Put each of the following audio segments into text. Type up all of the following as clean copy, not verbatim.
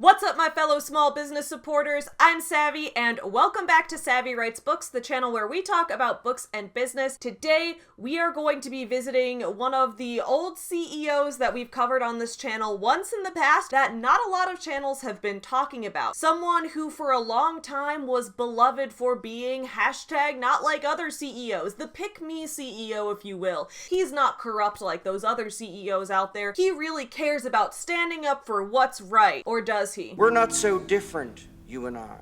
What's up, my fellow small business supporters? I'm Savvy, and welcome back to Savvy Writes Books, the channel where we talk about books and business. Today, we are going to be visiting one of the old CEOs that we've covered on this channel once in the past that not a lot of channels have been talking about. Someone who for a long time was beloved for being hashtag not like other CEOs, the pick-me CEO, if you will. He's not corrupt like those other CEOs out there. He really cares about standing up for what's right, or does he? We're not so different, you and I.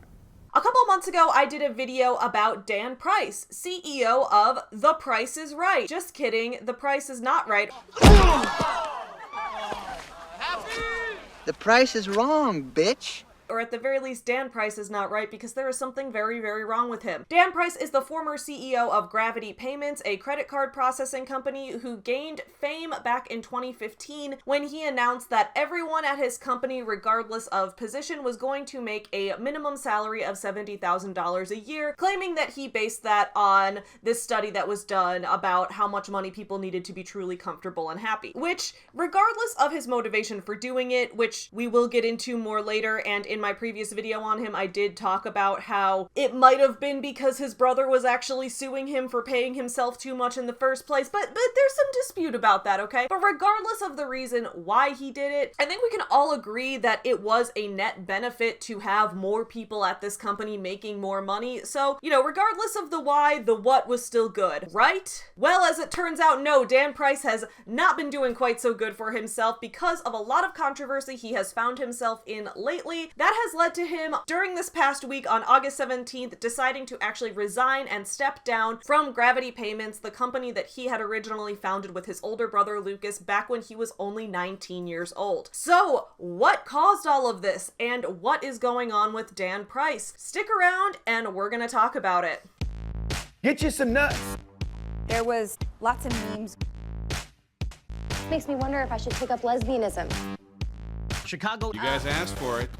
A couple months ago, I did a video about Dan Price, CEO of The Price is Right. Just kidding, The Price is not right. The price is wrong, bitch. Or at the very least, Dan Price is not right because there is something very, very wrong with him. Dan Price is the former CEO of Gravity Payments, a credit card processing company who gained fame back in 2015 when he announced that everyone at his company, regardless of position, was going to make a minimum salary of $70,000 a year, claiming that he based that on this study that was done about how much money people needed to be truly comfortable and happy. Which, regardless of his motivation for doing it, which we will get into more later, and in my previous video on him, I did talk about how it might have been because his brother was actually suing him for paying himself too much in the first place, but there's some dispute about that, okay? But regardless of the reason why he did it, I think we can all agree that it was a net benefit to have more people at this company making more money. So, regardless of the why, the what was still good, right? Well, as it turns out, no, Dan Price has not been doing quite so good for himself because of a lot of controversy he has found himself in lately. That has led to him, during this past week on August 17th, deciding to actually resign and step down from Gravity Payments, the company that he had originally founded with his older brother Lucas back when he was only 19 years old. So, what caused all of this, and what is going on with Dan Price? Stick around, and we're gonna talk about it. Get you some nuts. There was lots of memes. Makes me wonder if I should take up lesbianism. Chicago. You guys asked for it.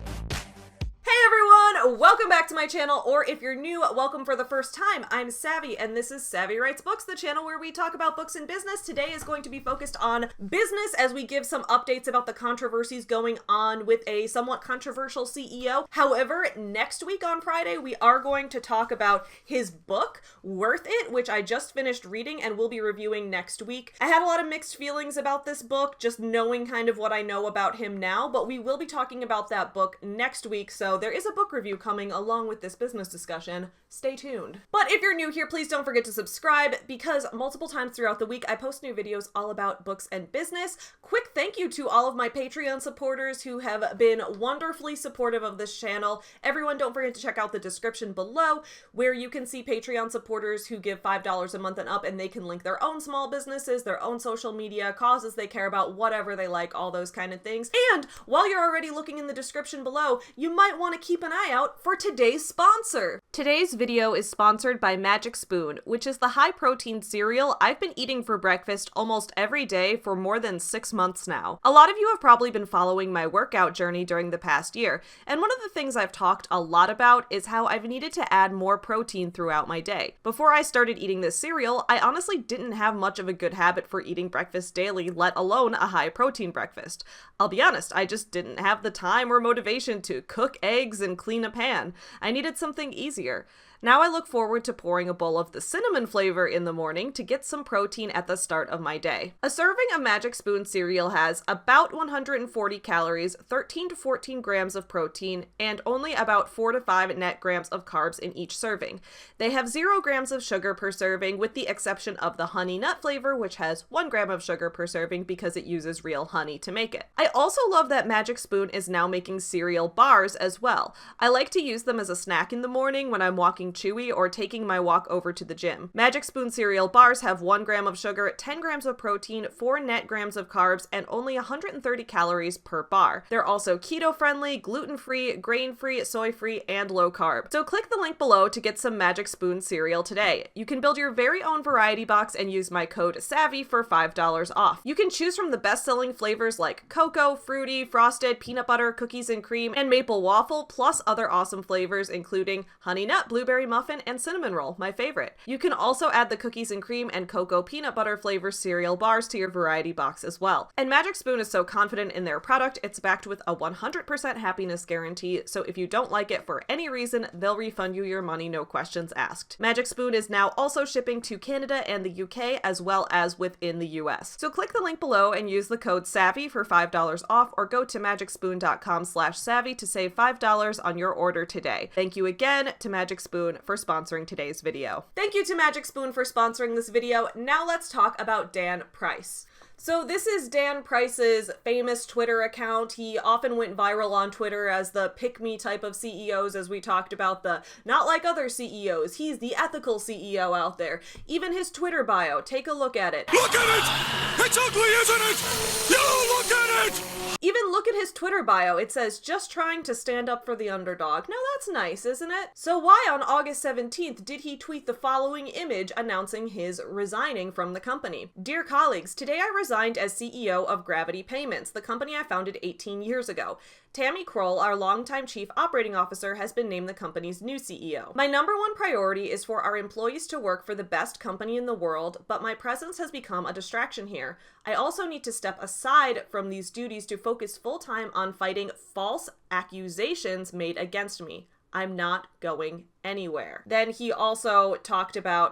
Hey everyone, welcome back to my channel, or if you're new, welcome for the first time. I'm Savvy, and this is Savvy Writes Books, the channel where we talk about books and business. Today is going to be focused on business as we give some updates about the controversies going on with a somewhat controversial CEO. However, next week on Friday, we are going to talk about his book, Worth It, which I just finished reading and will be reviewing next week. I had a lot of mixed feelings about this book, just knowing kind of what I know about him now, but we will be talking about that book next week, so there is a book review coming along with this business discussion. Stay tuned. But if you're new here, please don't forget to subscribe because multiple times throughout the week I post new videos all about books and business. Quick thank you to all of my Patreon supporters who have been wonderfully supportive of this channel. Everyone, don't forget to check out the description below where you can see Patreon supporters who give $5 a month and up, and they can link their own small businesses, their own social media, causes they care about, whatever they like, all those kind of things. And while you're already looking in the description below, you might want to keep an eye out for today's sponsor. Today's video is sponsored by Magic Spoon, which is the high-protein cereal I've been eating for breakfast almost every day for more than 6 months now. A lot of you have probably been following my workout journey during the past year, and one of the things I've talked a lot about is how I've needed to add more protein throughout my day. Before I started eating this cereal, I honestly didn't have much of a good habit for eating breakfast daily, let alone a high-protein breakfast. I'll be honest, I just didn't have the time or motivation to cook eggs and clean a pan. I needed something easier. Now I look forward to pouring a bowl of the cinnamon flavor in the morning to get some protein at the start of my day. A serving of Magic Spoon cereal has about 140 calories, 13 to 14 grams of protein, and only about 4 to 5 net grams of carbs in each serving. They have 0 grams of sugar per serving, with the exception of the honey nut flavor, which has 1 gram of sugar per serving because it uses real honey to make it. I also love that Magic Spoon is now making cereal bars as well. I like to use them as a snack in the morning when I'm walking chewy or taking my walk over to the gym. Magic Spoon cereal bars have 1 gram of sugar, 10 grams of protein, 4 net grams of carbs, and only 130 calories per bar. They're also keto-friendly, gluten-free, grain-free, soy-free, and low-carb. So click the link below to get some Magic Spoon cereal today. You can build your very own variety box and use my code SAVVY for $5 off. You can choose from the best-selling flavors like cocoa, fruity, frosted, peanut butter, cookies and cream, and maple waffle, plus other awesome flavors including honey nut, blueberry strawberry muffin, and cinnamon roll, my favorite. You can also add the cookies and cream and cocoa peanut butter flavor cereal bars to your variety box as well. And Magic Spoon is so confident in their product, it's backed with a 100% happiness guarantee, so if you don't like it for any reason, they'll refund you your money, no questions asked. Magic Spoon is now also shipping to Canada and the UK, as well as within the US. So click the link below and use the code SAVVY for $5 off, or go to magicspoon.com/savvy to save $5 on your order today. Thank you again to Magic Spoon for sponsoring today's video. Thank you to Magic Spoon for sponsoring this video. Now let's talk about Dan Price. So this is Dan Price's famous Twitter account. He often went viral on Twitter as the pick-me type of CEOs, as we talked about, the not like other CEOs. He's the ethical CEO out there. Even his Twitter bio, take a look at it. Look at it! It's ugly, isn't it? You look at it! Even look at his Twitter bio. It says, just trying to stand up for the underdog. Now that's nice, isn't it? So why on August 17th did he tweet the following image announcing his resigning from the company? Dear colleagues, today I resigned as CEO of Gravity Payments, the company I founded 18 years ago. Tammy Kroll, our longtime chief operating officer, has been named the company's new CEO. My number one priority is for our employees to work for the best company in the world, but my presence has become a distraction here. I also need to step aside from these duties to focus full-time on fighting false accusations made against me. I'm not going anywhere. Then he also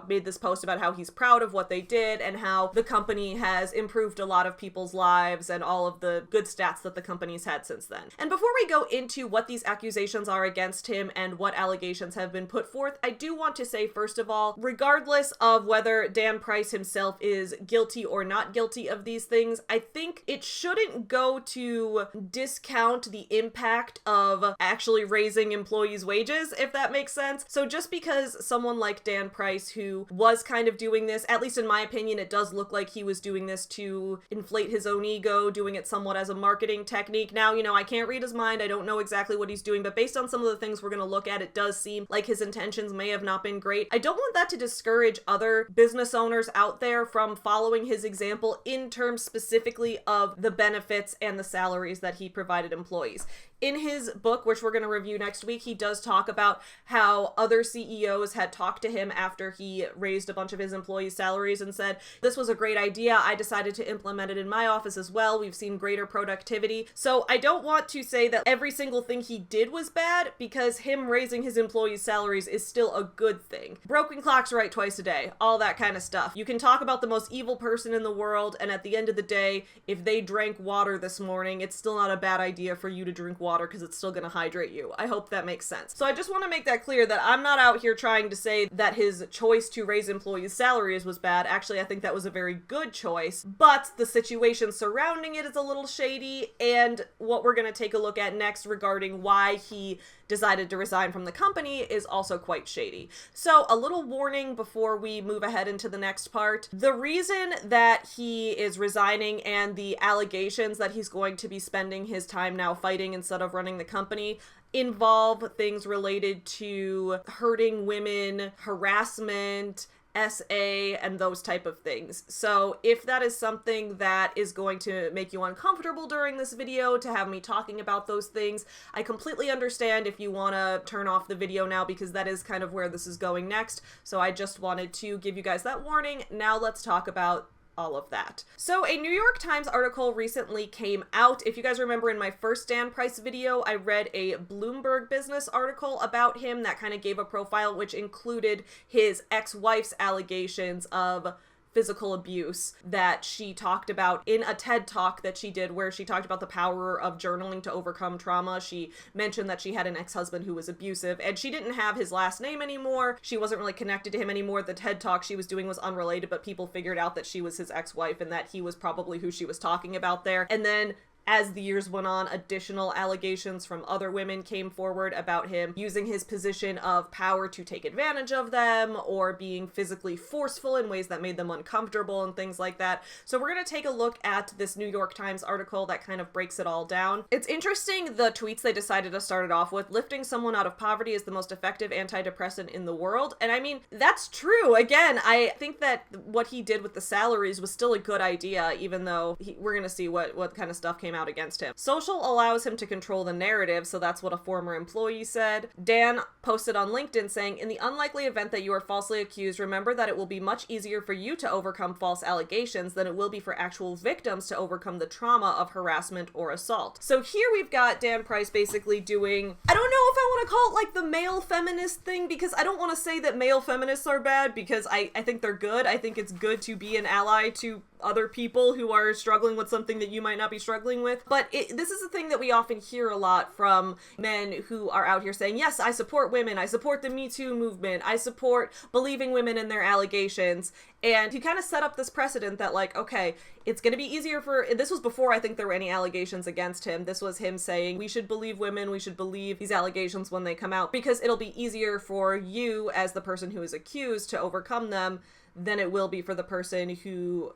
made this post about how he's proud of what they did and how the company has improved a lot of people's lives and all of the good stats that the company's had since then. And before we go into what these accusations are against him and what allegations have been put forth, I do want to say, first of all, regardless of whether Dan Price himself is guilty or not guilty of these things, I think it shouldn't go to discount the impact of actually raising employees' wages, if that makes sense. So just because someone like Dan Price, who was kind of doing this, at least in my opinion, it does look like he was doing this to inflate his own ego, doing it somewhat as a marketing technique. Now, I can't read his mind. I don't know exactly what he's doing, but based on some of the things we're going to look at, it does seem like his intentions may have not been great. I don't want that to discourage other business owners out there from following his example in terms specifically of the benefits and the salaries that he provided employees. In his book, which we're going to review next week, he does talk about how other CEOs had talked to him after he raised a bunch of his employees' salaries and said, this was a great idea. I decided to implement it in my office as well. We've seen greater productivity. So I don't want to say that every single thing he did was bad, because him raising his employees' salaries is still a good thing. Broken clocks right twice a day, all that kind of stuff. You can talk about the most evil person in the world, and at the end of the day, if they drank water this morning, it's still not a bad idea for you to drink water, because it's still going to hydrate you. I hope that makes sense. So I just want to make that clear that I'm not out here trying to say that his choice to raise employees' salaries was bad. Actually, I think that was a very good choice, but the situation surrounding it is a little shady, and what we're going to take a look at next regarding why he decided to resign from the company is also quite shady. So a little warning before we move ahead into the next part. The reason that he is resigning and the allegations that he's going to be spending his time now fighting instead of running the company involve things related to hurting women, harassment, SA, and those type of things. So if that is something that is going to make you uncomfortable during this video to have me talking about those things, I completely understand if you want to turn off the video now, because that is kind of where this is going next. So I just wanted to give you guys that warning. Now let's talk about all of that. So a New York Times article recently came out. If you guys remember, in my first Dan Price video, I read a Bloomberg Business article about him that kind of gave a profile which included his ex-wife's allegations of physical abuse that she talked about in a TED Talk that she did, where she talked about the power of journaling to overcome trauma. She mentioned that she had an ex-husband who was abusive, and she didn't have his last name anymore. She wasn't really connected to him anymore. The TED Talk she was doing was unrelated, but people figured out that she was his ex-wife and that he was probably who she was talking about there. And then as the years went on, additional allegations from other women came forward about him using his position of power to take advantage of them, or being physically forceful in ways that made them uncomfortable and things like that. So we're going to take a look at this New York Times article that kind of breaks it all down. It's interesting the tweets they decided to start it off with. Lifting someone out of poverty is the most effective antidepressant in the world. And I mean, that's true. Again, I think that what he did with the salaries was still a good idea, even though we're going to see what kind of stuff came out against him. Social allows him to control the narrative, so that's what a former employee said. Dan posted on LinkedIn saying, in the unlikely event that you are falsely accused, remember that it will be much easier for you to overcome false allegations than it will be for actual victims to overcome the trauma of harassment or assault. So here we've got Dan Price basically doing, I don't know if I want to call it like the male feminist thing, because I don't want to say that male feminists are bad, because I think they're good. I think it's good to be an ally to other people who are struggling with something that you might not be struggling with. But this is a thing that we often hear a lot from men who are out here saying, yes, I support women, I support the Me Too movement, I support believing women in their allegations. And he kind of set up this precedent that, like, okay, it's going to be easier for, this was before I think there were any allegations against him. This was him saying, we should believe women, we should believe these allegations when they come out, because it'll be easier for you as the person who is accused to overcome them than it will be for the person who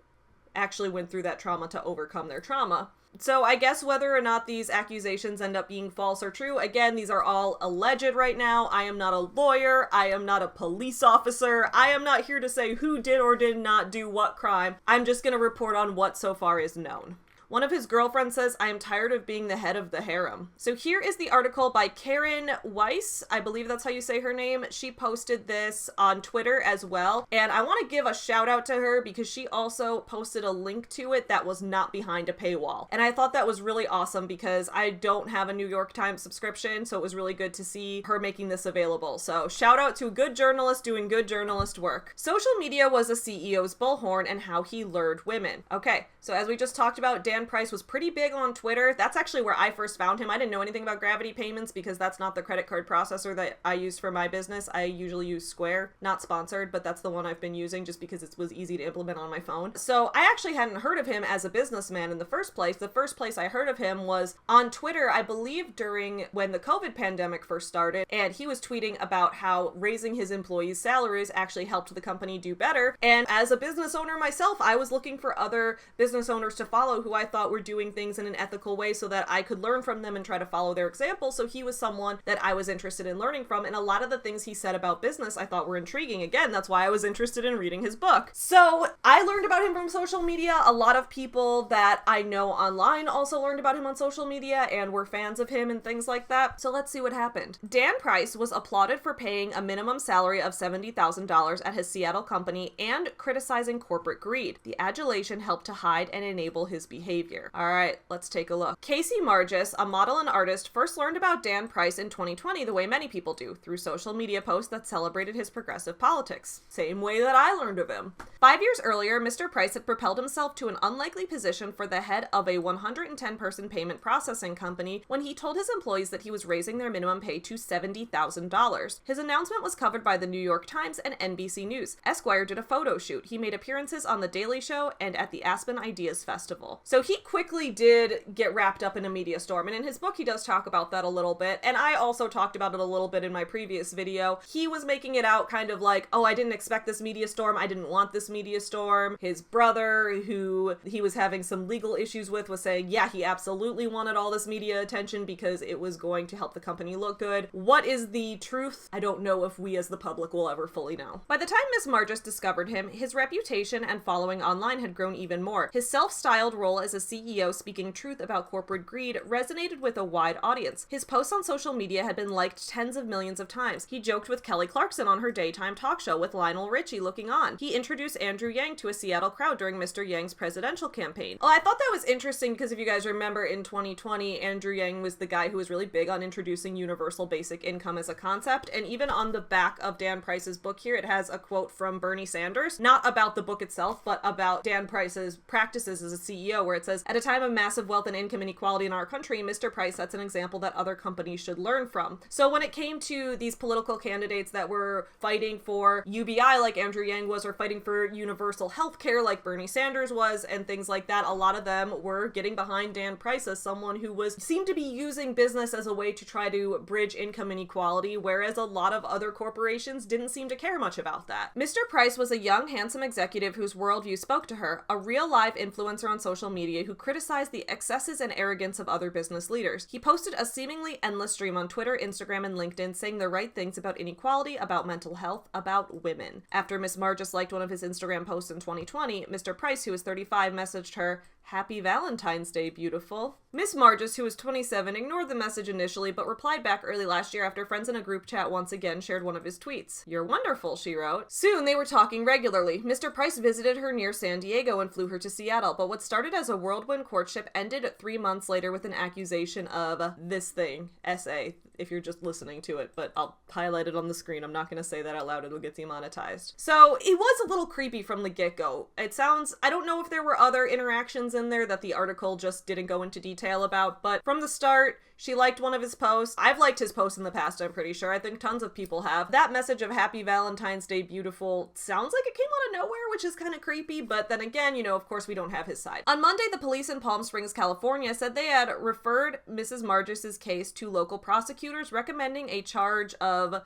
actually went through that trauma to overcome their trauma. So I guess whether or not these accusations end up being false or true, again, these are all alleged right now. I am not a lawyer. I am not a police officer. I am not here to say who did or did not do what crime. I'm just going to report on what so far is known. One of his girlfriends says, I am tired of being the head of the harem. So here is the article by Karen Weiss. I believe that's how you say her name. She posted this on Twitter as well. And I want to give a shout out to her because she also posted a link to it that was not behind a paywall. And I thought that was really awesome because I don't have a New York Times subscription. So it was really good to see her making this available. So shout out to a good journalist doing good journalist work. Social media was a CEO's bullhorn and how he lured women. Okay, so as we just talked about, Dan Price was pretty big on Twitter. That's actually where I first found him. I didn't know anything about Gravity Payments because that's not the credit card processor that I use for my business. I usually use Square, not sponsored, but that's the one I've been using just because it was easy to implement on my phone. So I actually hadn't heard of him as a businessman in the first place. The first place I heard of him was on Twitter, I believe during when the COVID pandemic first started, and he was tweeting about how raising his employees' salaries actually helped the company do better. And as a business owner myself, I was looking for other business owners to follow who I thought were doing things in an ethical way so that I could learn from them and try to follow their example. So he was someone that I was interested in learning from, and a lot of the things he said about business I thought were intriguing. Again, that's why I was interested in reading his book. So I learned about him from social media. A lot of people that I know online also learned about him on social media and were fans of him and things like that. So let's see what happened. Dan Price was applauded for paying a minimum salary of $70,000 at his Seattle company and criticizing corporate greed. The adulation helped to hide and enable his behavior. All right, let's take a look. Casey Margis, a model and artist, first learned about Dan Price in 2020 the way many people do, through social media posts that celebrated his progressive politics. Same way that I learned of him. 5 years earlier, Mr. Price had propelled himself to an unlikely position for the head of a 110-person payment processing company when he told his employees that he was raising their minimum pay to $70,000. His announcement was covered by the New York Times and NBC News. Esquire did a photo shoot. He made appearances on The Daily Show and at the Aspen Ideas Festival. So he quickly did get wrapped up in a media storm, and in his book he does talk about that a little bit, and I also talked about it a little bit in my previous video. He was making it out kind of like, oh, I didn't expect this media storm, I didn't want this media storm. His brother, who he was having some legal issues with, was saying, yeah, he absolutely wanted all this media attention because it was going to help the company look good. What is the truth? I don't know if we as the public will ever fully know. By the time Miss Margis discovered him, his reputation and following online had grown even more. His self-styled role as a CEO speaking truth about corporate greed resonated with a wide audience. His posts on social media had been liked tens of millions of times. He joked with Kelly Clarkson on her daytime talk show with Lionel Richie looking on. He introduced Andrew Yang to a Seattle crowd during Mr. Yang's presidential campaign. Well, I thought that was interesting because if you guys remember in 2020, Andrew Yang was the guy who was really big on introducing universal basic income as a concept, and even on the back of Dan Price's book here, it has a quote from Bernie Sanders, not about the book itself, but about Dan Price's practices as a CEO, where it says, at a time of massive wealth and income inequality in our country, Mr. Price sets an example that other companies should learn from. So when it came to these political candidates that were fighting for UBI like Andrew Yang was, or fighting for universal health care like Bernie Sanders was, and things like that, a lot of them were getting behind Dan Price as someone who seemed to be using business as a way to try to bridge income inequality, whereas a lot of other corporations didn't seem to care much about that. Mr. Price was a young, handsome executive whose worldview spoke to her, a real live influencer on social media who criticized the excesses and arrogance of other business leaders. He posted a seemingly endless stream on Twitter, Instagram, and LinkedIn saying the right things about inequality, about mental health, about women. After Miss Margis liked one of his Instagram posts in 2020, Mr. Price, who was 35, messaged her, Happy Valentine's Day, beautiful. Miss Margis, who was 27, ignored the message initially, but replied back early last year after friends in a group chat once again shared one of his tweets. You're wonderful, she wrote. Soon, they were talking regularly. Mr. Price visited her near San Diego and flew her to Seattle, but what started as a whirlwind courtship ended 3 months later with an accusation of this thing, S.A., if you're just listening to it, but I'll highlight it on the screen. I'm not going to say that out loud. It'll get demonetized. So it was a little creepy from the get-go. It sounds, I don't know if there were other interactions in there that the article just didn't go into detail about, but from the start, she liked one of his posts. I've liked his posts in the past, I'm pretty sure. I think tons of people have. That message of Happy Valentine's Day, beautiful, sounds like it came out of nowhere, which is kind of creepy, but then again, you know, of course we don't have his side. On Monday, the police in Palm Springs, California said they had referred Mrs. Margis's case to local prosecutors, recommending a charge of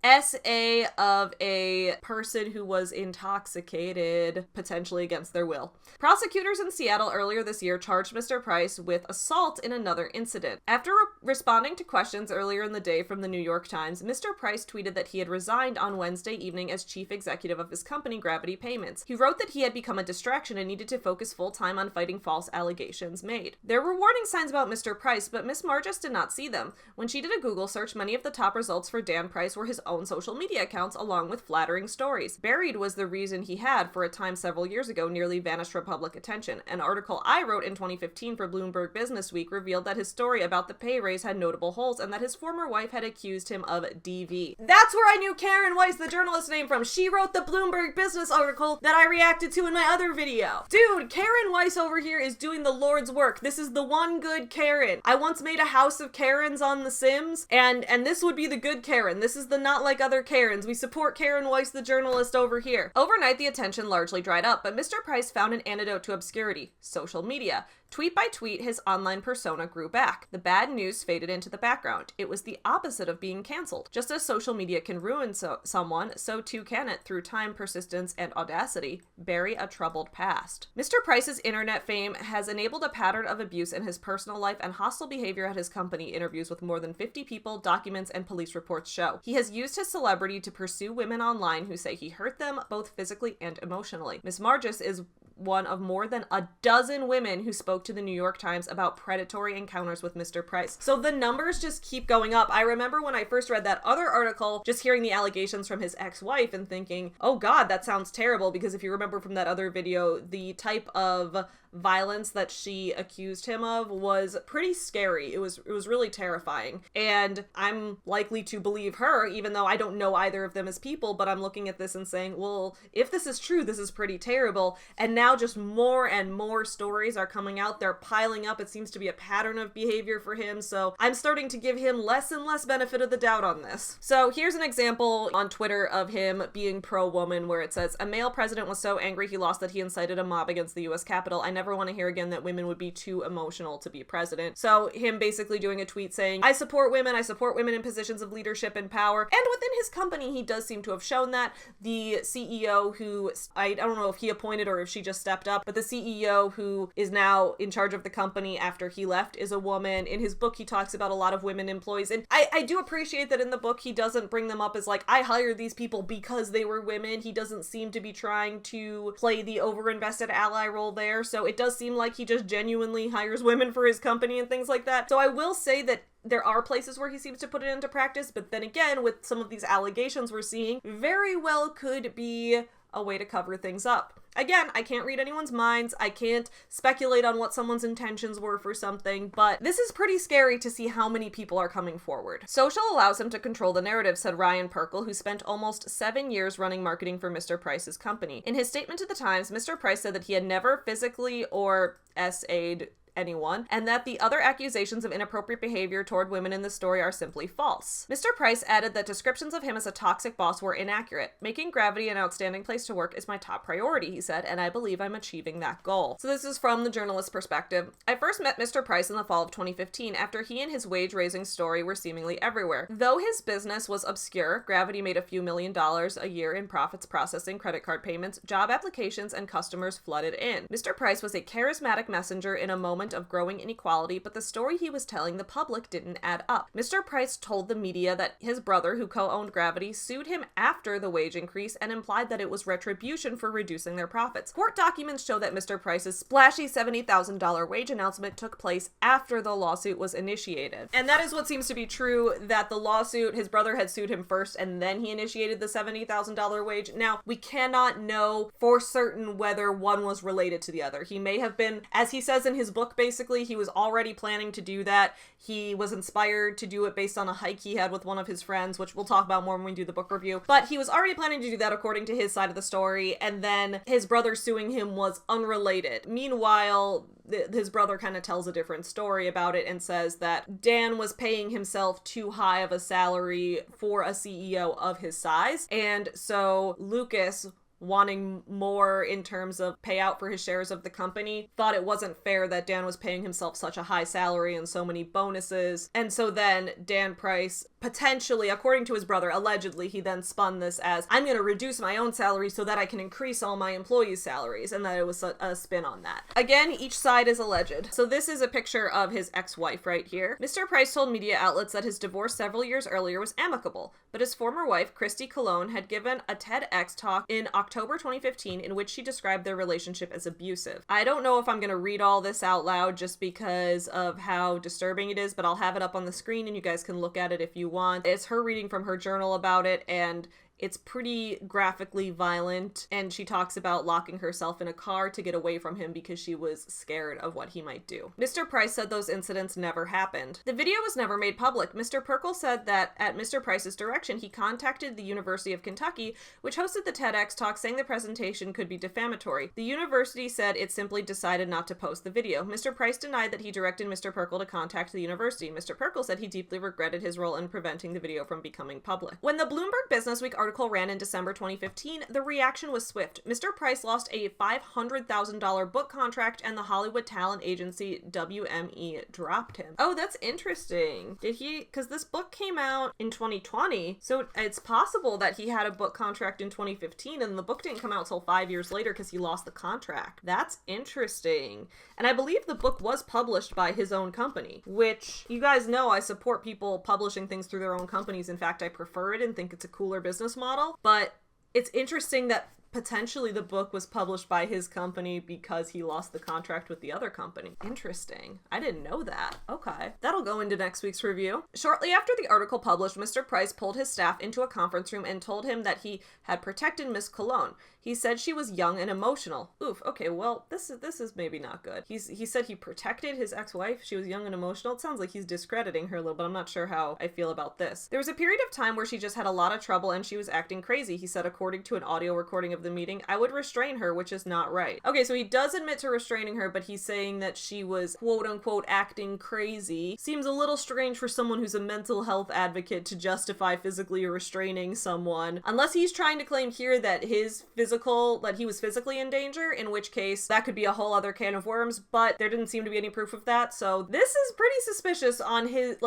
S.A. of a person who was intoxicated, potentially against their will. Prosecutors in Seattle earlier this year charged Mr. Price with assault in another incident. After responding to questions earlier in the day from the New York Times, Mr. Price tweeted that he had resigned on Wednesday evening as chief executive of his company, Gravity Payments. He wrote that he had become a distraction and needed to focus full-time on fighting false allegations made. There were warning signs about Mr. Price, but Miss Margis did not see them. When she did a Google search, many of the top results for Dan Price were his own social media accounts along with flattering stories. Buried was the reason he had, for a time several years ago, nearly vanished from public attention. An article I wrote in 2015 for Bloomberg Business Week revealed that his story about the pay raise had notable holes and that his former wife had accused him of DV. That's where I knew Karen Weiss, the journalist, name from. She wrote the Bloomberg Business article that I reacted to in my other video. Dude, Karen Weiss over here is doing the Lord's work. This is the one good Karen. I once made a house of Karens on The Sims, and this would be the good Karen. This is the not like other Karens. We support Karen Weiss, the journalist, over here. Overnight, the attention largely dried up, but Mr. Price found an antidote to obscurity: social media. Tweet by tweet, his online persona grew back. The bad news faded into the background. It was the opposite of being canceled. Just as social media can ruin someone, so too can it, through time, persistence, and audacity, bury a troubled past. Mr. Price's internet fame has enabled a pattern of abuse in his personal life and hostile behavior at his company. Interviews with more than 50 people, documents, and police reports show. He has used his celebrity to pursue women online who say he hurt them both physically and emotionally. Miss Margis is one of more than a dozen women who spoke to the New York Times about predatory encounters with Mr. Price. So the numbers just keep going up. I remember when I first read that other article, just hearing the allegations from his ex-wife and thinking, oh God, that sounds terrible, because if you remember from that other video, the type of violence that she accused him of was pretty scary. It was really terrifying. And I'm likely to believe her, even though I don't know either of them as people, but I'm looking at this and saying, well, if this is true, this is pretty terrible. And now just more and more stories are coming out. They're piling up. It seems to be a pattern of behavior for him. So I'm starting to give him less and less benefit of the doubt on this. So here's an example on Twitter of him being pro-woman, where it says, a male president was so angry he lost that he incited a mob against the U.S. Capitol. I never want to hear again that women would be too emotional to be president. So him basically doing a tweet saying, I support women in positions of leadership and power. And within his company, he does seem to have shown that. The CEO who, I don't know if he appointed or if she just stepped up, but the CEO who is now in charge of the company after he left is a woman. In his book, he talks about a lot of women employees. And I do appreciate that in the book, he doesn't bring them up as like, I hired these people because they were women. He doesn't seem to be trying to play the overinvested ally role there. So it does seem like he just genuinely hires women for his company and things like that. So I will say that there are places where he seems to put it into practice, but then again, with some of these allegations we're seeing, very well could be a way to cover things up. Again, I can't read anyone's minds. I can't speculate on what someone's intentions were for something, but this is pretty scary to see how many people are coming forward. Social allows him to control the narrative, said Ryan Perkle, who spent almost 7 years running marketing for Mr. Price's company. In his statement to the Times, Mr. Price said that he had never physically or SA'd anyone, and that the other accusations of inappropriate behavior toward women in the story are simply false. Mr. Price added that descriptions of him as a toxic boss were inaccurate. Making Gravity an outstanding place to work is my top priority, he said, and I believe I'm achieving that goal. So this is from the journalist's perspective. I first met Mr. Price in the fall of 2015 after he and his wage-raising story were seemingly everywhere. Though his business was obscure, Gravity made a few $1 million a year in profits processing credit card payments, job applications, and customers flooded in. Mr. Price was a charismatic messenger in a moment moment of growing inequality, but the story he was telling the public didn't add up. Mr. Price told the media that his brother, who co-owned Gravity, sued him after the wage increase and implied that it was retribution for reducing their profits. Court documents show that Mr. Price's splashy $70,000 wage announcement took place after the lawsuit was initiated. And that is what seems to be true, that the lawsuit, his brother had sued him first and then he initiated the $70,000 wage. Now, we cannot know for certain whether one was related to the other. He may have been, as he says in his book, basically, he was already planning to do that. He was inspired to do it based on a hike he had with one of his friends, which we'll talk about more when we do the book review. But he was already planning to do that according to his side of the story, and then his brother suing him was unrelated. Meanwhile, his brother kind of tells a different story about it and says that Dan was paying himself too high of a salary for a CEO of his size, and so Lucas, wanting more in terms of payout for his shares of the company, thought it wasn't fair that Dan was paying himself such a high salary and so many bonuses. And so then Dan Price, potentially, according to his brother, allegedly, he then spun this as, I'm going to reduce my own salary so that I can increase all my employees' salaries, and that it was a spin on that. Again, each side is alleged. So this is a picture of his ex-wife right here. Mr. Price told media outlets that his divorce several years earlier was amicable, but his former wife, Christy Cologne, had given a TEDx talk in October 2015 in which she described their relationship as abusive. I don't know if I'm going to read all this out loud just because of how disturbing it is, but I'll have it up on the screen and you guys can look at it if you want. It's her reading from her journal about it, and it's pretty graphically violent, and she talks about locking herself in a car to get away from him because she was scared of what he might do. Mr. Price said those incidents never happened. The video was never made public. Mr. Perkle said that at Mr. Price's direction, he contacted the University of Kentucky, which hosted the TEDx talk, saying the presentation could be defamatory. The university said it simply decided not to post the video. Mr. Price denied that he directed Mr. Perkle to contact the university. Mr. Perkle said he deeply regretted his role in preventing the video from becoming public. When the Bloomberg Business Week article ran in December 2015, the reaction was swift. Mr. Price lost a $500,000 book contract and the Hollywood talent agency WME dropped him. Oh, that's interesting. Did he, because this book came out in 2020, so it's possible that he had a book contract in 2015 and the book didn't come out till 5 years later because he lost the contract. That's interesting. And I believe the book was published by his own company, which you guys know I support people publishing things through their own companies. In fact, I prefer it and think it's a cooler business model. But it's interesting that potentially the book was published by his company because he lost the contract with the other company. Interesting. I didn't know that. Okay. That'll go into next week's review. Shortly after the article published, Mr. Price pulled his staff into a conference room and told him that he had protected Miss Cologne. He said she was young and emotional. Oof, okay, well, this is maybe not good. He said he protected his ex-wife. She was young and emotional. It sounds like he's discrediting her a little bit. I'm not sure how I feel about this. There was a period of time where she just had a lot of trouble and she was acting crazy. He said, according to an audio recording of the meeting, I would restrain her, which is not right. Okay, so he does admit to restraining her, but he's saying that she was quote unquote acting crazy. Seems a little strange for someone who's a mental health advocate to justify physically restraining someone, unless he's trying to claim here that that he was physically in danger, in which case that could be a whole other can of worms, but there didn't seem to be any proof of that. So this is pretty suspicious on his,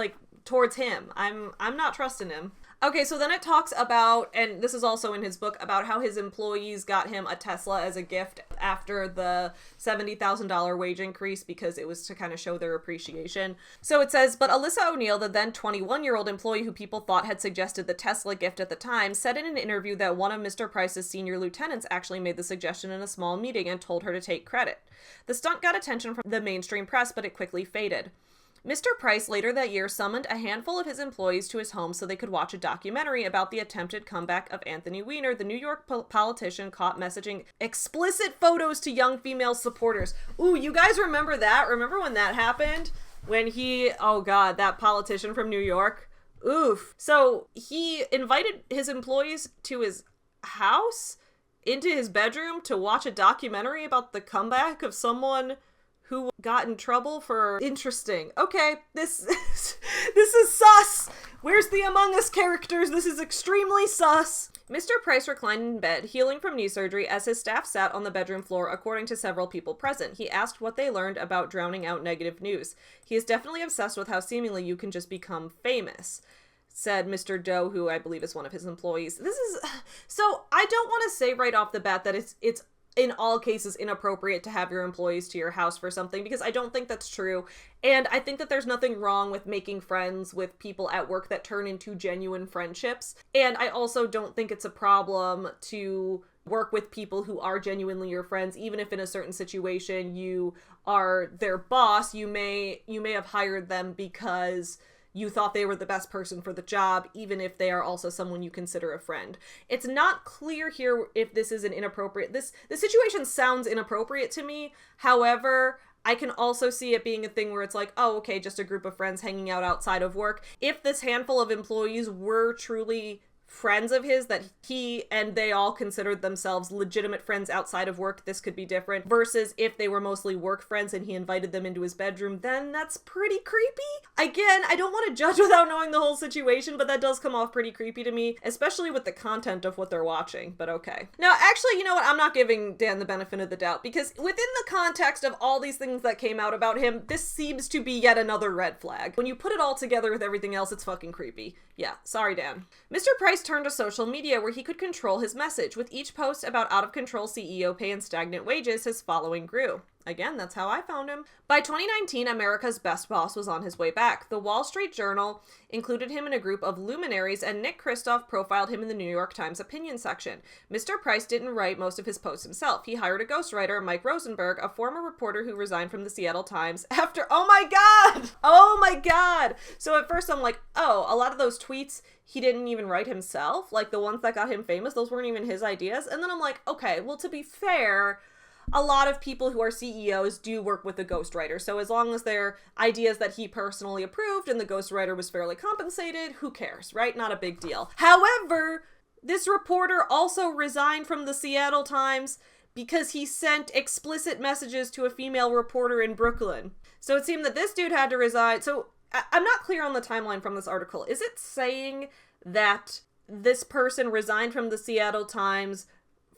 towards him. I'm not trusting him. Okay, so then it talks about, and this is also in his book, about how his employees got him a Tesla as a gift after the $70,000 wage increase because it was to kind of show their appreciation. So it says, but Alyssa O'Neill, the then 21-year-old employee who people thought had suggested the Tesla gift at the time, said in an interview that one of Mr. Price's senior lieutenants actually made the suggestion in a small meeting and told her to take credit. The stunt got attention from the mainstream press, but it quickly faded. Mr. Price later that year summoned a handful of his employees to his home so they could watch a documentary about the attempted comeback of Anthony Weiner, the New York politician caught messaging explicit photos to young female supporters. Ooh, you guys remember that? Remember when that happened? When oh God, that politician from New York? Oof. So he invited his employees to his house, into his bedroom, to watch a documentary about the comeback of someone who got in trouble for... Interesting. Okay, this is sus! Where's the Among Us characters? This is extremely sus! Mr. Price reclined in bed, healing from knee surgery, as his staff sat on the bedroom floor, according to several people present. He asked what they learned about drowning out negative news. He is definitely obsessed with how seemingly you can just become famous, said Mr. Doe, who I believe is one of his employees. So I don't want to say right off the bat that it's in all cases inappropriate to have your employees to your house for something, because I don't think that's true. And I think that there's nothing wrong with making friends with people at work that turn into genuine friendships. And I also don't think it's a problem to work with people who are genuinely your friends, even if in a certain situation you are their boss. You may have hired them because you thought they were the best person for the job, even if they are also someone you consider a friend. It's not clear here if this is an inappropriate... This situation sounds inappropriate to me. However, I can also see it being a thing where it's like, oh, okay, just a group of friends hanging out outside of work. If this handful of employees were truly friends of his, that he and they all considered themselves legitimate friends outside of work, this could be different, versus if they were mostly work friends and he invited them into his bedroom, then that's pretty creepy. Again, I don't want to judge without knowing the whole situation, but that does come off pretty creepy to me, especially with the content of what they're watching, but okay. Now, actually, you know what? I'm not giving Dan the benefit of the doubt, because within the context of all these things that came out about him, this seems to be yet another red flag. When you put it all together with everything else, it's fucking creepy. Yeah, sorry, Dan. Mr. Price turned to social media where he could control his message. With each post about out-of-control CEO pay and stagnant wages, his following grew. Again, that's how I found him. By 2019, America's best boss was on his way back. The Wall Street Journal included him in a group of luminaries, and Nick Kristof profiled him in the New York Times opinion section. Mr. Price didn't write most of his posts himself. He hired a ghostwriter, Mike Rosenberg, a former reporter who resigned from the Seattle Times after... Oh my god! Oh my god! So at first I'm like, oh, a lot of those tweets he didn't even write himself? Like the ones that got him famous, those weren't even his ideas? And then I'm like, okay, well, to be fair, a lot of people who are CEOs do work with a ghostwriter. So as long as they're ideas that he personally approved and the ghostwriter was fairly compensated, who cares, right? Not a big deal. However, this reporter also resigned from the Seattle Times because he sent explicit messages to a female reporter in Brooklyn. So it seemed that this dude had to resign. So I'm not clear on the timeline from this article. Is it saying that this person resigned from the Seattle Times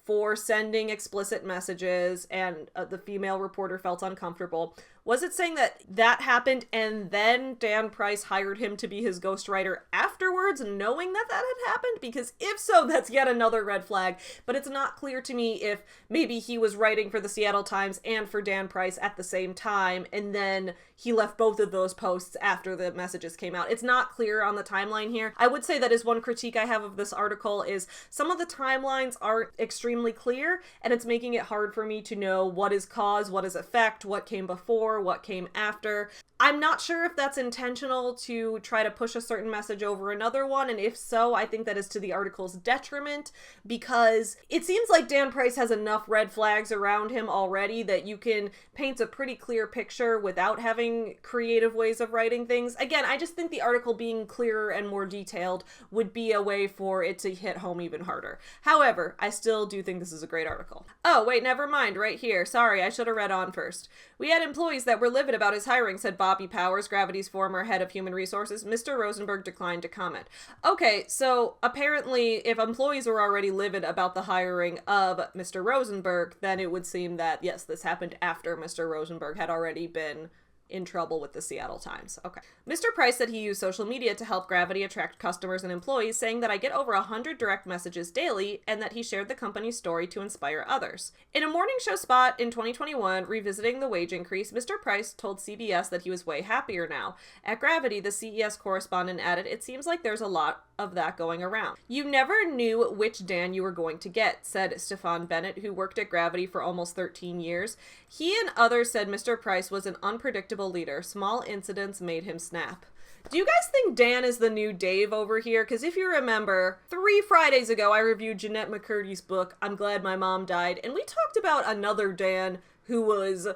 for sending explicit messages and the female reporter felt uncomfortable? Was it saying that that happened and then Dan Price hired him to be his ghostwriter afterwards, knowing that that had happened? Because if so, that's yet another red flag. But it's not clear to me if maybe he was writing for the Seattle Times and for Dan Price at the same time, and then he left both of those posts after the messages came out. It's not clear on the timeline here. I would say that is one critique I have of this article, is some of the timelines aren't extremely clear, and it's making it hard for me to know what is cause, what is effect, what came before, what came after. I'm not sure if that's intentional to try to push a certain message over another one, and if so, I think that is to the article's detriment, because it seems like Dan Price has enough red flags around him already that you can paint a pretty clear picture without having creative ways of writing things. Again, I just think the article being clearer and more detailed would be a way for it to hit home even harder. However, I still do think this is a great article. Oh, wait, never mind, right here. Sorry, I should have read on first. We had employees that were livid about his hiring, said Bobby Powers, Gravity's former head of human resources. Mr. Rosenberg declined to comment. Okay, so apparently if employees were already livid about the hiring of Mr. Rosenberg, then it would seem that, yes, this happened after Mr. Rosenberg had already been in trouble with the Seattle Times. Okay. Mr. Price said he used social media to help Gravity attract customers and employees, saying that I get over 100 direct messages daily, and that he shared the company's story to inspire others. In a morning show spot in 2021, revisiting the wage increase, Mr. Price told CBS that he was way happier now. At Gravity, the CES correspondent added, "It seems like there's a lot of that going around. You never knew which Dan you were going to get," said Stefan Bennett, who worked at Gravity for almost 13 years. He and others said Mr. Price was an unpredictable leader. Small incidents made him snap. Do you guys think Dan is the new Dave over here? Because if you remember, 3 Fridays ago, I reviewed Jeanette McCurdy's book, I'm Glad My Mom Died, and we talked about another Dan who was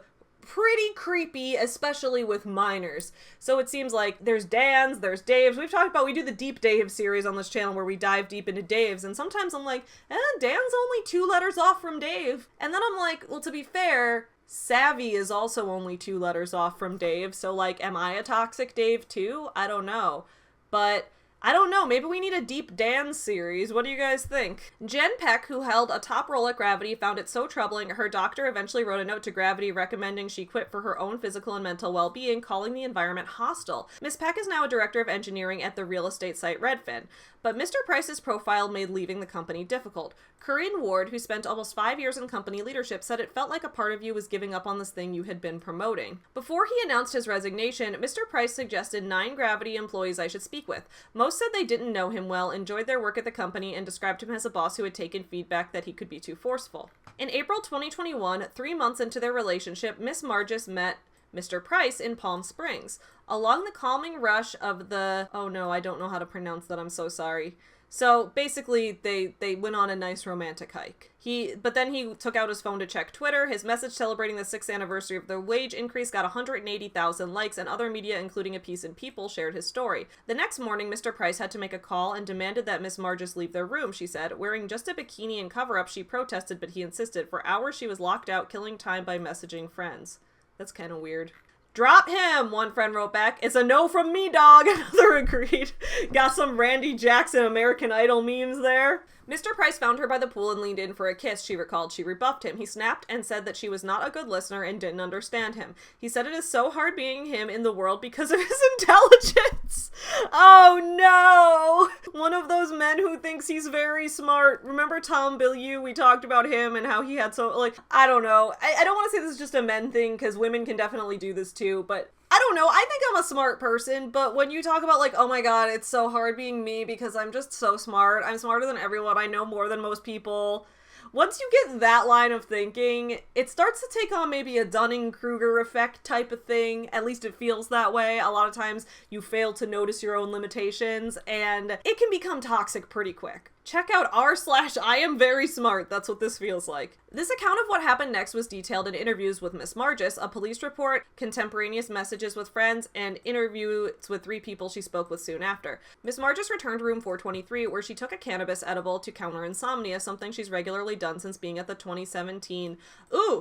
pretty creepy, especially with minors. So it seems like there's Dans, there's Daves. We've talked about, we do the Deep Dave series on this channel where we dive deep into Daves, and sometimes I'm like, Dan's only 2 letters off from Dave. And then I'm like, well, to be fair, Savvy is also only 2 letters off from Dave, so like, am I a toxic Dave too? I don't know. But I don't know, maybe we need a Deep Dan series. What do you guys think? Jen Peck, who held a top role at Gravity, found it so troubling, her doctor eventually wrote a note to Gravity recommending she quit for her own physical and mental well-being, calling the environment hostile. Ms. Peck is now a director of engineering at the real estate site Redfin. But Mr. Price's profile made leaving the company difficult. Corinne Ward, who spent almost 5 years in company leadership, said it felt like a part of you was giving up on this thing you had been promoting. Before he announced his resignation, Mr. Price suggested 9 Gravity employees I should speak with. Most said they didn't know him well, enjoyed their work at the company, and described him as a boss who had taken feedback that he could be too forceful. In April 2021, 3 months into their relationship, Miss Margis met Mr. Price in Palm Springs. Along the calming rush of the... Oh no, I don't know how to pronounce that, I'm so sorry. So basically, they went on a nice romantic hike. But then he took out his phone to check Twitter. His message celebrating the 6th anniversary of the wage increase got 180,000 likes, and other media, including A Piece in People, shared his story. The next morning, Mr. Price had to make a call and demanded that Miss Margis leave their room, she said. Wearing just a bikini and cover-up, she protested, but he insisted. For hours, she was locked out, killing time by messaging friends. That's kind of weird. Drop him, one friend wrote back. It's a no from me, dog, another agreed. Got some Randy Jackson American Idol memes there. Mr. Price found her by the pool and leaned in for a kiss, she recalled. She rebuffed him. He snapped and said that she was not a good listener and didn't understand him. He said it is so hard being him in the world because of his intelligence. Oh no! One of those men who thinks he's very smart. Remember Tom Bilyeu? We talked about him and how he had so, like, I don't know. I don't want to say this is just a men thing because women can definitely do this too, but I don't know, I think I'm a smart person, but when you talk about like, oh my god, it's so hard being me because I'm just so smart, I'm smarter than everyone, I know more than most people. Once you get that line of thinking, it starts to take on maybe a Dunning-Kruger effect type of thing. At least it feels that way. A lot of times you fail to notice your own limitations, and it can become toxic pretty quick. Check out r/I am very smart. That's what this feels like. This account of what happened next was detailed in interviews with Miss Margis, a police report, contemporaneous messages with friends, and interviews with 3 people she spoke with soon after. Miss Margis returned to room 423, where she took a cannabis edible to counter insomnia, something she's regularly done since being at the 2017...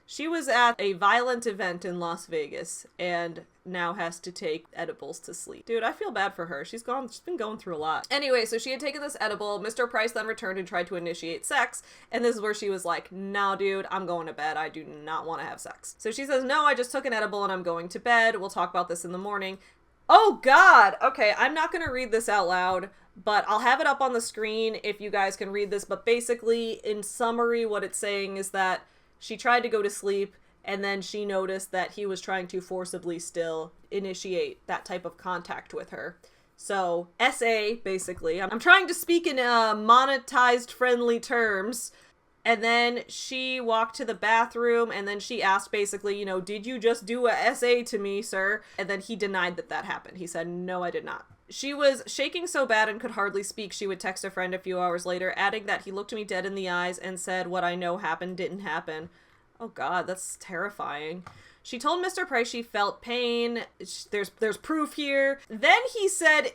She was at a violent event in Las Vegas, and now has to take edibles to sleep. Dude, I feel bad for her. She's been going through a lot. Anyway, so she had taken this edible. Mr. Price then returned and tried to initiate sex, and this is where she was like, nah, dude, I'm going to bed. I do not want to have sex. So she says, no, I just took an edible and I'm going to bed. We'll talk about this in the morning. Oh god! Okay, I'm not gonna read this out loud, but I'll have it up on the screen if you guys can read this, but basically, in summary, what it's saying is that she tried to go to sleep, and then she noticed that he was trying to forcibly still initiate that type of contact with her. So, SA, basically. I'm trying to speak in monetized friendly terms. And then she walked to the bathroom, and then she asked basically, you know, did you just do a SA to me, sir? And then he denied that that happened. He said, no, I did not. She was shaking so bad and could hardly speak, she would text a friend a few hours later, adding that he looked me dead in the eyes and said, what I know happened didn't happen. Oh god, that's terrifying. She told Mr. Price she felt pain. There's proof here. Then he said,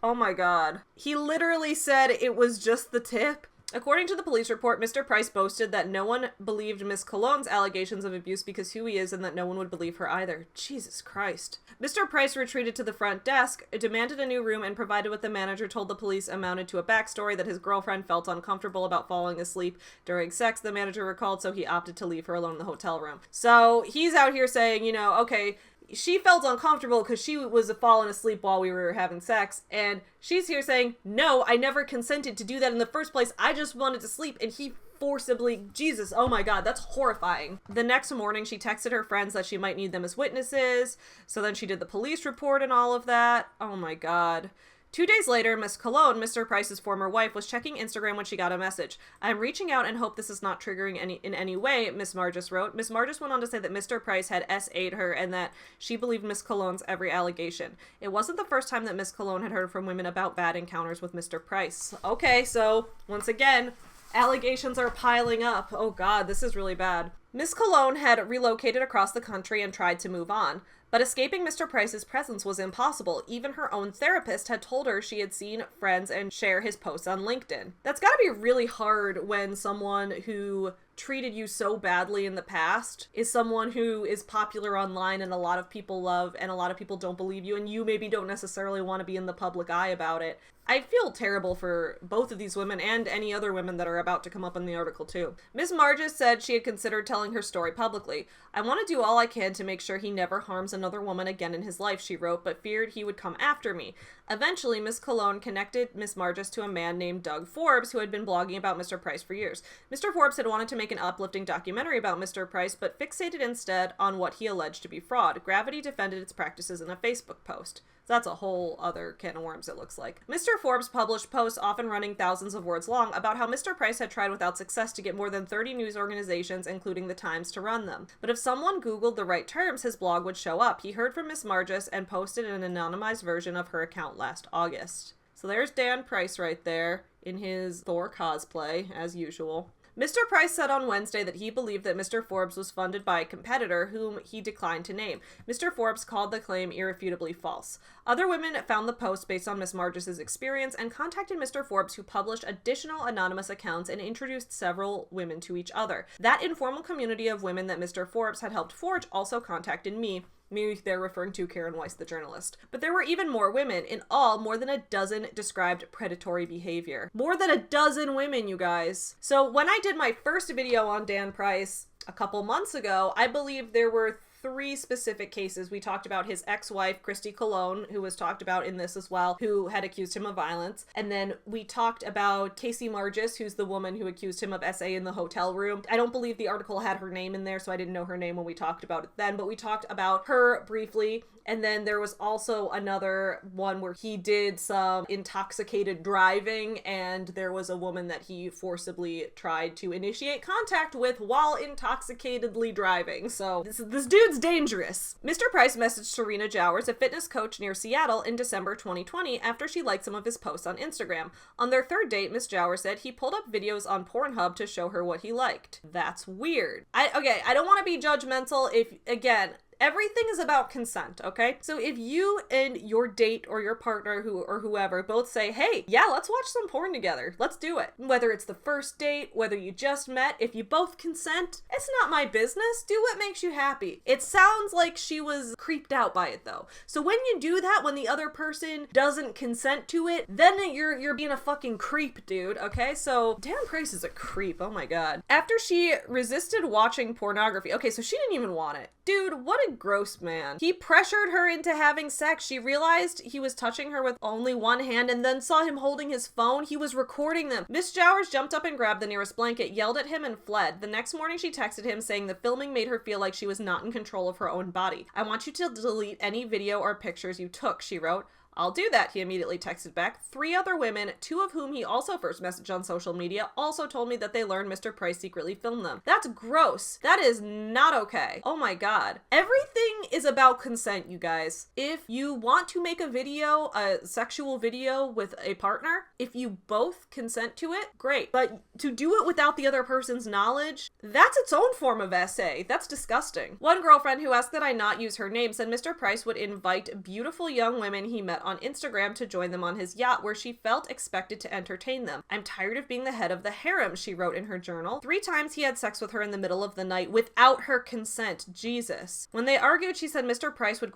oh my god. He literally said it was just the tip. According to the police report, Mr. Price boasted that no one believed Miss Cologne's allegations of abuse because who he is, and that no one would believe her either. Jesus Christ. Mr. Price retreated to the front desk, demanded a new room, and provided what the manager told the police amounted to a backstory that his girlfriend felt uncomfortable about falling asleep during sex, the manager recalled, so he opted to leave her alone in the hotel room. So he's out here saying, you know, okay, she felt uncomfortable because she was falling asleep while we were having sex, and she's here saying, no, I never consented to do that in the first place, I just wanted to sleep, and he forcibly, Jesus, oh my god, that's horrifying. The next morning, she texted her friends that she might need them as witnesses, so then she did the police report and all of that. Oh my god. 2 days later, Miss Cologne, Mr. Price's former wife, was checking Instagram when she got a message. I'm reaching out and hope this is not triggering in any way, Miss Margis wrote. Miss Margis went on to say that Mr. Price had SA'd her and that she believed Miss Cologne's every allegation. It wasn't the first time that Miss Cologne had heard from women about bad encounters with Mr. Price. Okay, so, once again, allegations are piling up. Oh god, this is really bad. Miss Cologne had relocated across the country and tried to move on. But escaping Mr. Price's presence was impossible. Even her own therapist had told her she had seen friends and share his posts on LinkedIn. That's gotta be really hard when someone who treated you so badly in the past is someone who is popular online and a lot of people love and a lot of people don't believe you, and you maybe don't necessarily want to be in the public eye about it. I feel terrible for both of these women and any other women that are about to come up in the article too. Ms. Marges said she had considered telling her story publicly. I want to do all I can to make sure he never harms another woman again in his life, she wrote, but feared he would come after me. Eventually, Ms. Cologne connected Ms. Marges to a man named Doug Forbes, who had been blogging about Mr. Price for years. Mr. Forbes had wanted to make an uplifting documentary about Mr. Price, but fixated instead on what he alleged to be fraud. Gravity defended its practices in a Facebook post. So that's a whole other can of worms, it looks like. Mr. Forbes published posts, often running thousands of words long, about how Mr. Price had tried without success to get more than 30 news organizations, including the Times, to run them. But if someone Googled the right terms, his blog would show up. He heard from Ms. Marges and posted an anonymized version of her account last August. So there's Dan Price right there in his Thor cosplay, as usual. Mr. Price said on Wednesday that he believed that Mr. Forbes was funded by a competitor whom he declined to name. Mr. Forbes called the claim irrefutably false. Other women found the post based on Ms. Marges' experience and contacted Mr. Forbes, who published additional anonymous accounts and introduced several women to each other. That informal community of women that Mr. Forbes had helped forge also contacted me. Me, they're referring to Karen Weiss, the journalist. But there were even more women. In all, more than a dozen described predatory behavior. More than a dozen women, you guys. So when I did my first video on Dan Price a couple months ago, I believe there were 3 specific cases. We talked about his ex-wife, Christy Cologne, who was talked about in this as well, who had accused him of violence. And then we talked about Casey Marges, who's the woman who accused him of SA in the hotel room. I don't believe the article had her name in there, so I didn't know her name when we talked about it then, but we talked about her briefly. And then there was also another one where he did some intoxicated driving, and there was a woman that he forcibly tried to initiate contact with while intoxicatedly driving. So this dude's dangerous. Mr. Price messaged Serena Jowers, a fitness coach near Seattle, in December 2020 after she liked some of his posts on Instagram. On their third date, Ms. Jowers said he pulled up videos on Pornhub to show her what he liked. That's weird. I don't want to be judgmental if, again, everything is about consent, okay? So if you and your date or your partner or whoever both say, hey, yeah, let's watch some porn together. Let's do it. Whether it's the first date, whether you just met, if you both consent, it's not my business. Do what makes you happy. It sounds like she was creeped out by it though. So when you do that, when the other person doesn't consent to it, then you're being a fucking creep, dude, okay? So Dan Price is a creep. Oh my God. After she resisted watching pornography, okay, so she didn't even want it. Dude, what a gross man. He pressured her into having sex. She realized he was touching her with only one hand and then saw him holding his phone. He was recording them. Miss Jowers jumped up and grabbed the nearest blanket, yelled at him, and fled. The next morning, she texted him saying the filming made her feel like she was not in control of her own body. I want you to delete any video or pictures you took, she wrote. I'll do that, he immediately texted back. 3 other women, 2 of whom he also first messaged on social media, also told me that they learned Mr. Price secretly filmed them. That's gross. That is not okay. Oh my God. Everything is about consent, you guys. If you want to make a video, a sexual video with a partner, if you both consent to it, great. But to do it without the other person's knowledge, that's its own form of SA. That's disgusting. One girlfriend who asked that I not use her name said Mr. Price would invite beautiful young women he met on Instagram to join them on his yacht, where she felt expected to entertain them. I'm tired of being the head of the harem, she wrote in her journal. 3 times he had sex with her in the middle of the night without her consent. Jesus. When they argued, she said Mr. Price would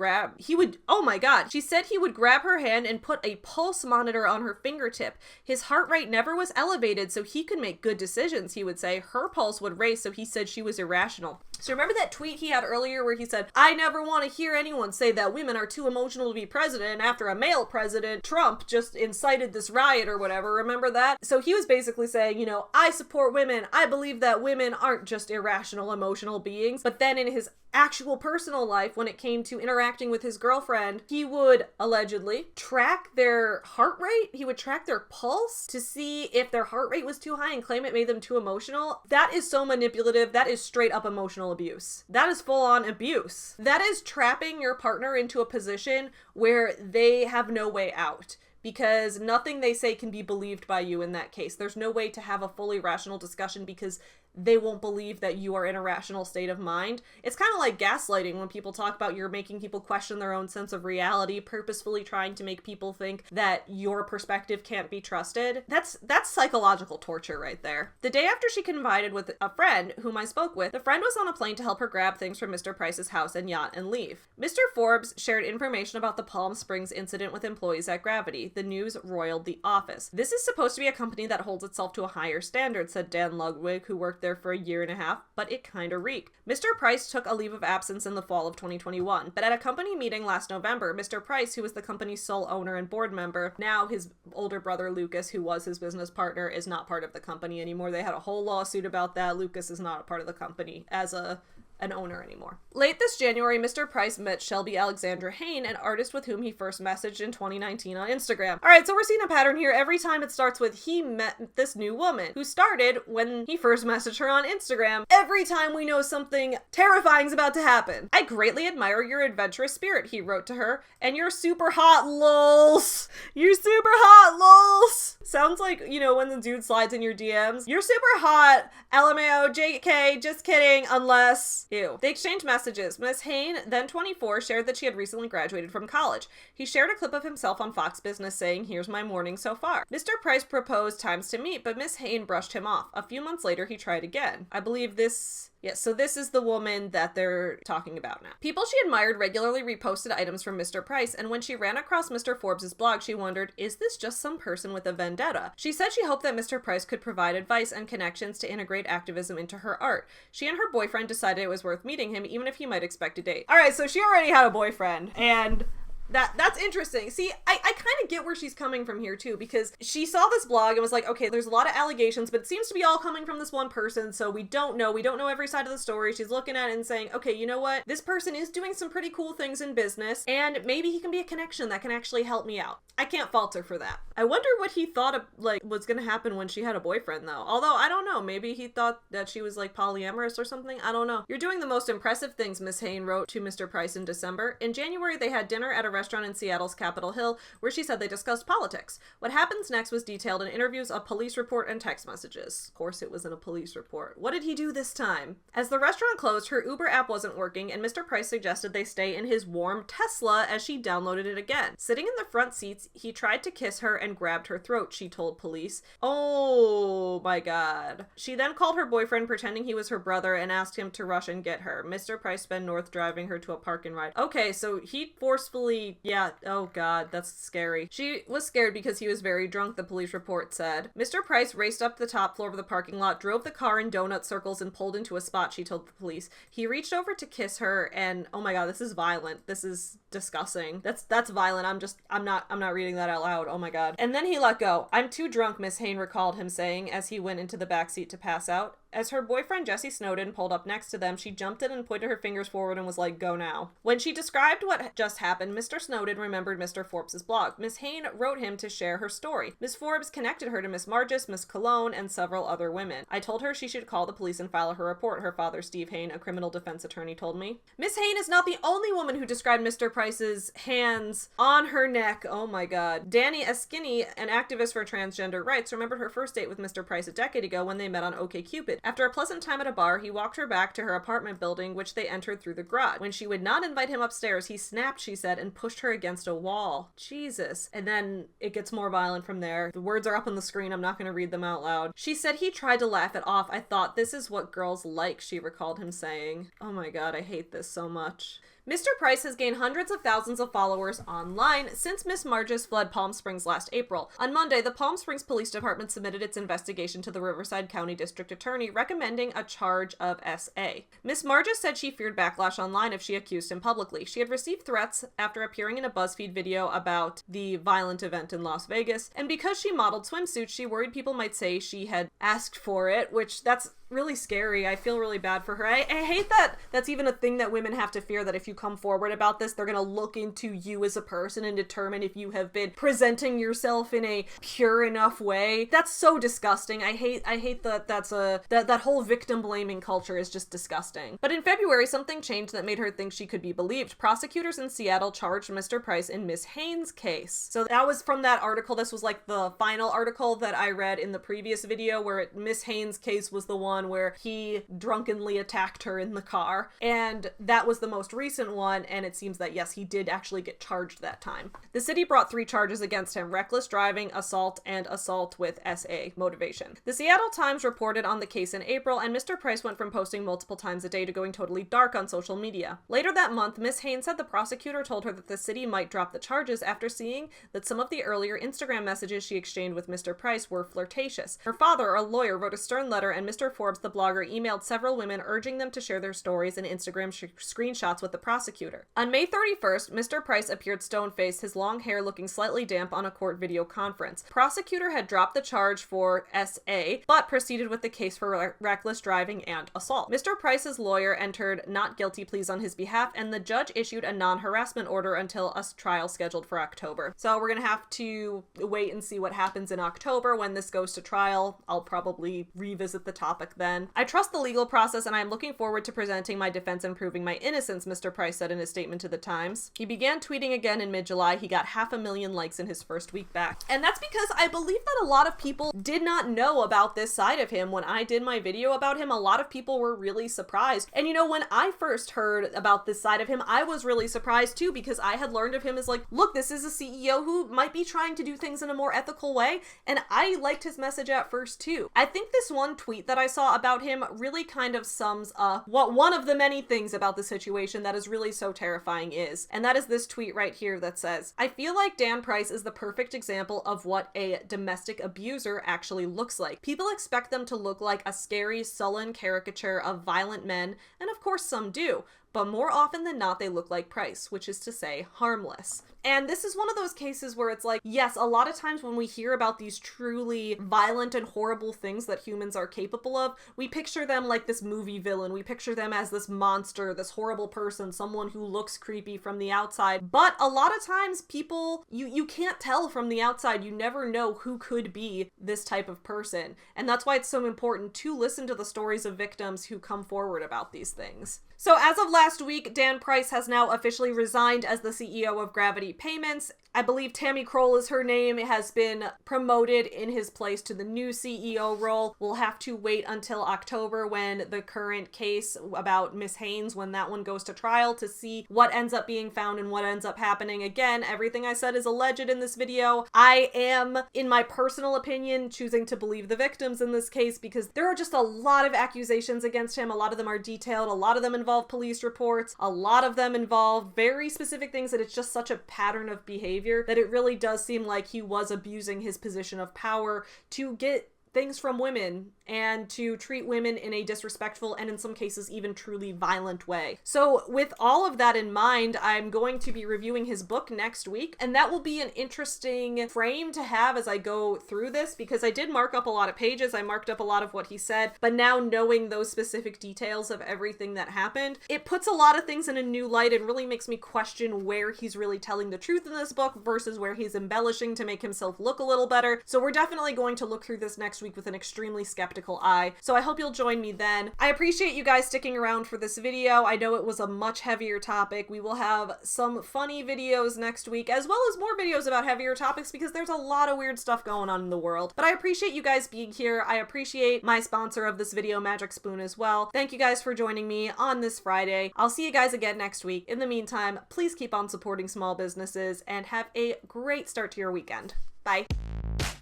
oh my God. She said he would grab her hand and put a pulse monitor on her fingertip. His heart rate never was elevated, so he could make good decisions, he would say. Her pulse would race, so he said she was irrational. So remember that tweet he had earlier where he said, I never want to hear anyone say that women are too emotional to be president, and after a male president, Trump, just incited this riot or whatever. Remember that? So he was basically saying, you know, I support women. I believe that women aren't just irrational, emotional beings. But then in his actual personal life, when it came to interacting with his girlfriend, he would allegedly track their heart rate. He would track their pulse to see if their heart rate was too high and claim it made them too emotional. That is so manipulative. That is straight up emotional abuse. That is full on abuse. That is trapping your partner into a position where they have no way out, because nothing they say can be believed by you in that case. There's no way to have a fully rational discussion because they won't believe that you are in a rational state of mind. It's kind of like gaslighting when people talk about you're making people question their own sense of reality, purposefully trying to make people think that your perspective can't be trusted. That's psychological torture right there. The day after she confided with a friend whom I spoke with, the friend was on a plane to help her grab things from Mr. Price's house and yacht and leave. Mr. Forbes shared information about the Palm Springs incident with employees at Gravity. The news roiled the office. This is supposed to be a company that holds itself to a higher standard, said Dan Ludwig, who worked there for a year and a half, but it kinda reeked. Mr. Price took a leave of absence in the fall of 2021, but at a company meeting last November, Mr. Price, who was the company's sole owner and board member, now his older brother Lucas, who was his business partner, is not part of the company anymore. They had a whole lawsuit about that. Lucas is not a part of the company as an owner anymore. Late this January, Mr. Price met Shelby Alexandra Hain, an artist with whom he first messaged in 2019 on Instagram. Alright, so we're seeing a pattern here. Every time it starts with he met this new woman, who started when he first messaged her on Instagram. Every time we know something terrifying is about to happen. I greatly admire your adventurous spirit, he wrote to her, and you're super hot, lols. You're super hot, lols. Sounds like, you know, when the dude slides in your DMs. You're super hot, LMAO, JK, just kidding, unless... Ew. They exchanged messages. Miss Hain, then 24, shared that she had recently graduated from college. He shared a clip of himself on Fox Business saying, "Here's my morning so far." Mr. Price proposed times to meet, but Miss Hain brushed him off. A few months later, he tried again. I believe this... Yes, so this is the woman that they're talking about now. People she admired regularly reposted items from Mr. Price, and when she ran across Mr. Forbes' blog, she wondered, is this just some person with a vendetta? She said she hoped that Mr. Price could provide advice and connections to integrate activism into her art. She and her boyfriend decided it was worth meeting him, even if he might expect a date. Alright, so she already had a boyfriend, and... That's interesting. See, I kind of get where she's coming from here too, because she saw this blog and was like, okay, there's a lot of allegations, but it seems to be all coming from this one person, so we don't know every side of the story. She's looking at it and saying, okay, you know what? This person is doing some pretty cool things in business, and maybe he can be a connection that can actually help me out. I can't fault her for that. I wonder what he thought of, like, was gonna happen when she had a boyfriend, though. Although, I don't know, maybe he thought that she was, like, polyamorous or something? I don't know. You're doing the most impressive things, Miss Hain wrote to Mr. Price in December. In January, they had dinner at a restaurant in Seattle's Capitol Hill, where she said they discussed politics. What happens next was detailed in interviews, a police report, and text messages. Of course it was in a police report. What did he do this time? As the restaurant closed, her Uber app wasn't working, and Mr. Price suggested they stay in his warm Tesla as she downloaded it again. Sitting in the front seats, he tried to kiss her and grabbed her throat, she told police. Oh my god. She then called her boyfriend, pretending he was her brother, and asked him to rush and get her. Mr. Price spent north driving her to a park and ride. Okay, so he forcefully, yeah, oh god, that's scary. She was scared because he was very drunk, the police report said. Mr. Price raced up the top floor of the parking lot, drove the car in donut circles, and pulled into a spot, she told the police. He reached over to kiss her, and oh my god, this is violent. This is disgusting. That's violent. I'm not reading that out loud. Oh my god. And then he let go. I'm too drunk, Miss Hain recalled him saying as he went into the backseat to pass out. As her boyfriend Jesse Snowden pulled up next to them, she jumped in and pointed her fingers forward and was like, go now. When she described what just happened, Mr. Snowden remembered Mr. Forbes' blog. Miss Hain wrote him to share her story. Miss Forbes connected her to Miss Margis, Miss Cologne, and several other women. I told her she should call the police and file her report, her father Steve Hain, a criminal defense attorney, told me. Miss Hain is not the only woman who described Mr. Price's hands on her neck. Oh my god. Danny Eskinney, an activist for transgender rights, remembered her first date with Mr. Price a decade ago when they met on OkCupid. After a pleasant time at a bar, he walked her back to her apartment building, which they entered through the garage. When she would not invite him upstairs, he snapped, she said, and pushed her against a wall. Jesus. And then it gets more violent from there. The words are up on the screen. I'm not going to read them out loud. She said he tried to laugh it off. I thought, this is what girls like, she recalled him saying. Oh my god, I hate this so much. Mr. Price has gained hundreds of thousands of followers online since Miss Margis fled Palm Springs last April. On Monday, the Palm Springs Police Department submitted its investigation to the Riverside County District Attorney, recommending a charge of SA. Miss Margis said she feared backlash online if she accused him publicly. She had received threats after appearing in a BuzzFeed video about the violent event in Las Vegas, and because she modeled swimsuits, she worried people might say she had asked for it, which that's really scary. I feel really bad for her. I hate that that's even a thing that women have to fear, that if you come forward about this, they're gonna look into you as a person and determine if you have been presenting yourself in a pure enough way. That's so disgusting. I hate that that whole victim blaming culture is just disgusting. But in February, something changed that made her think she could be believed. Prosecutors in Seattle charged Mr. Price in Miss Hain's case. So that was from that article. This was like the final article that I read in the previous video, where Miss Hain's case was the one one where he drunkenly attacked her in the car. And that was the most recent one, and it seems that, yes, he did actually get charged that time. The city brought 3 charges against him: reckless driving, assault, and assault with SA motivation. The Seattle Times reported on the case in April, and Mr. Price went from posting multiple times a day to going totally dark on social media. Later that month, Miss Haynes said the prosecutor told her that the city might drop the charges after seeing that some of the earlier Instagram messages she exchanged with Mr. Price were flirtatious. Her father, a lawyer, wrote a stern letter, and Mr. Forbes, the blogger, emailed several women urging them to share their stories and Instagram screenshots with the prosecutor. On May 31st, Mr. Price appeared stone-faced, his long hair looking slightly damp, on a court video conference. Prosecutor had dropped the charge for SA, but proceeded with the case for reckless driving and assault. Mr. Price's lawyer entered not guilty pleas on his behalf, and the judge issued a non-harassment order until a trial scheduled for October. So we're gonna have to wait and see what happens in October when this goes to trial. I'll probably revisit the topic then. I trust the legal process, and I am looking forward to presenting my defense and proving my innocence, Mr. Price said in his statement to the Times. He began tweeting again in mid-July. He got 500,000 likes in his first week back. And that's because I believe that a lot of people did not know about this side of him. When I did my video about him, a lot of people were really surprised. And you know, when I first heard about this side of him, I was really surprised too, because I had learned of him as like, look, this is a CEO who might be trying to do things in a more ethical way. And I liked his message at first too. I think this one tweet that I saw about him really kind of sums up what one of the many things about the situation that is really so terrifying is. And that is this tweet right here that says, I feel like Dan Price is the perfect example of what a domestic abuser actually looks like. People expect them to look like a scary, sullen caricature of violent men, and of course some do. But more often than not, they look like Price, which is to say, harmless. And this is one of those cases where it's like, yes, a lot of times when we hear about these truly violent and horrible things that humans are capable of, we picture them like this movie villain. We picture them as this monster, this horrible person, someone who looks creepy from the outside. But a lot of times people, you can't tell from the outside. You never know who could be this type of person. And that's why it's so important to listen to the stories of victims who come forward about these things. So as of last week, Dan Price has now officially resigned as the CEO of Gravity Payments. I believe Tammy Kroll is her name, has been promoted in his place to the new CEO role. We'll have to wait until October when the current case about Miss Haynes, when that one goes to trial, to see what ends up being found and what ends up happening. Again, everything I said is alleged in this video. I am, in my personal opinion, choosing to believe the victims in this case because there are just a lot of accusations against him. A lot of them are detailed. A lot of them involve police reports. A lot of them involve very specific things, and it's just such a pattern of behavior that it really does seem like he was abusing his position of power to get things from women and to treat women in a disrespectful and in some cases even truly violent way. So with all of that in mind, I'm going to be reviewing his book next week, and that will be an interesting frame to have as I go through this because I did mark up a lot of pages. I marked up a lot of what he said, but now knowing those specific details of everything that happened, it puts a lot of things in a new light and really makes me question where he's really telling the truth in this book versus where he's embellishing to make himself look a little better. So we're definitely going to look through this next week with an extremely skeptical eye. So I hope you'll join me then. I appreciate you guys sticking around for this video. I know it was a much heavier topic. We will have some funny videos next week, as well as more videos about heavier topics because there's a lot of weird stuff going on in the world. But I appreciate you guys being here. I appreciate my sponsor of this video, Magic Spoon, as well. Thank you guys for joining me on this Friday. I'll see you guys again next week. In the meantime, please keep on supporting small businesses and have a great start to your weekend. Bye.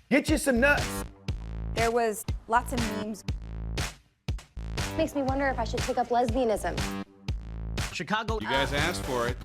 Get you some nuts. There was lots of memes. Makes me wonder if I should take up lesbianism. Chicago. You guys asked for it.